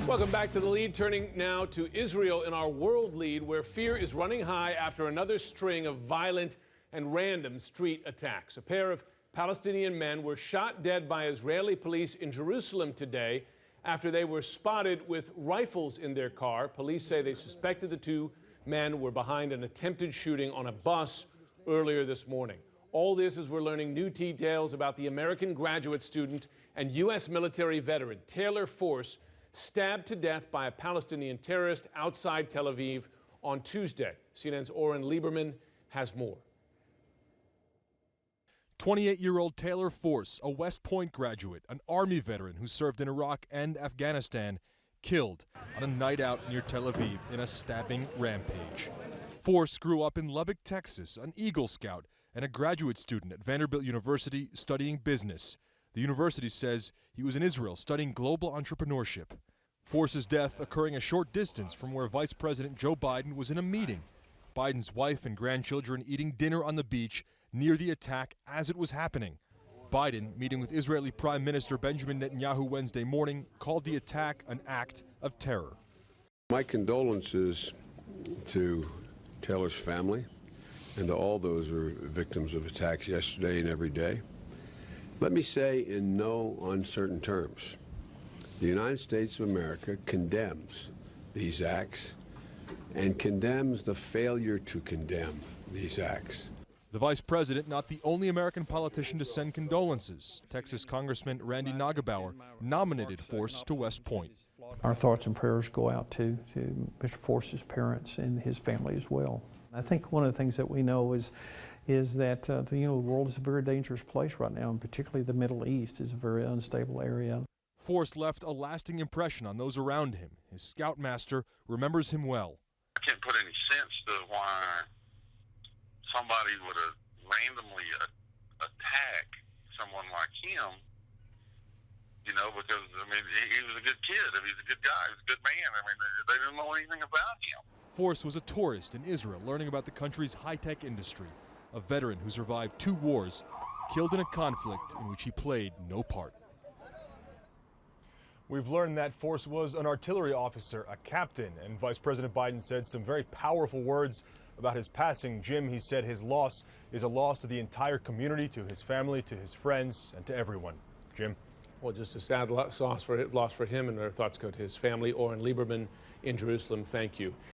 Welcome back to The Lead, turning now to Israel in our world lead, where fear is running high after another string of violent and random street attacks. A pair of Palestinian men were shot dead by Israeli police in Jerusalem today after they were spotted with rifles in their car. Police say they suspected the two men were behind an attempted shooting on a bus earlier this morning. All this as we're learning new details about the American graduate student and U.S. military veteran Taylor Force, stabbed to death by a Palestinian terrorist outside Tel Aviv on Tuesday. CNN's Oren Lieberman has more. 28-year-old Taylor Force, a West Point graduate, an Army veteran who served in Iraq and Afghanistan, killed on a night out near Tel Aviv in a stabbing rampage. Force grew up in Lubbock, Texas, an Eagle Scout and a graduate student at Vanderbilt University studying business. The university says he was in Israel studying global entrepreneurship. Force's death occurring a short distance from where Vice President Joe Biden was in a meeting. Biden's wife and grandchildren eating dinner on the beach near the attack as it was happening. Biden, meeting with Israeli Prime Minister Benjamin Netanyahu Wednesday morning, called the attack an act of terror. My condolences to Taylor's family and to all those who are victims of attacks yesterday and every day. Let me say in no uncertain terms, the United States of America condemns these acts and condemns the failure to condemn these acts. The vice president, not the only American politician to send condolences. Texas Congressman Randy Nagebauer nominated Force to West Point. Our thoughts and prayers go out to Mr. Force's parents and his family as well. I think one of the things that we know is that the world is a very dangerous place right now, and particularly the Middle East is a very unstable area. Force left a lasting impression on those around him. His scoutmaster remembers him well. I can't put any sense to why somebody would randomly attack someone like him, because, he was a good kid. He's a good guy. He's a good man. They didn't know anything about him. Force was a tourist in Israel, learning about the country's high-tech industry. A veteran who survived 2 wars, killed in a conflict in which he played no part. We've learned that Force was an artillery officer, a captain, and Vice President Biden said some very powerful words about his passing. Jim, he said his loss is a loss to the entire community, to his family, to his friends, and to everyone. Jim? Well, just a sad loss for him, and our thoughts go to his family. Oren Lieberman in Jerusalem, thank you.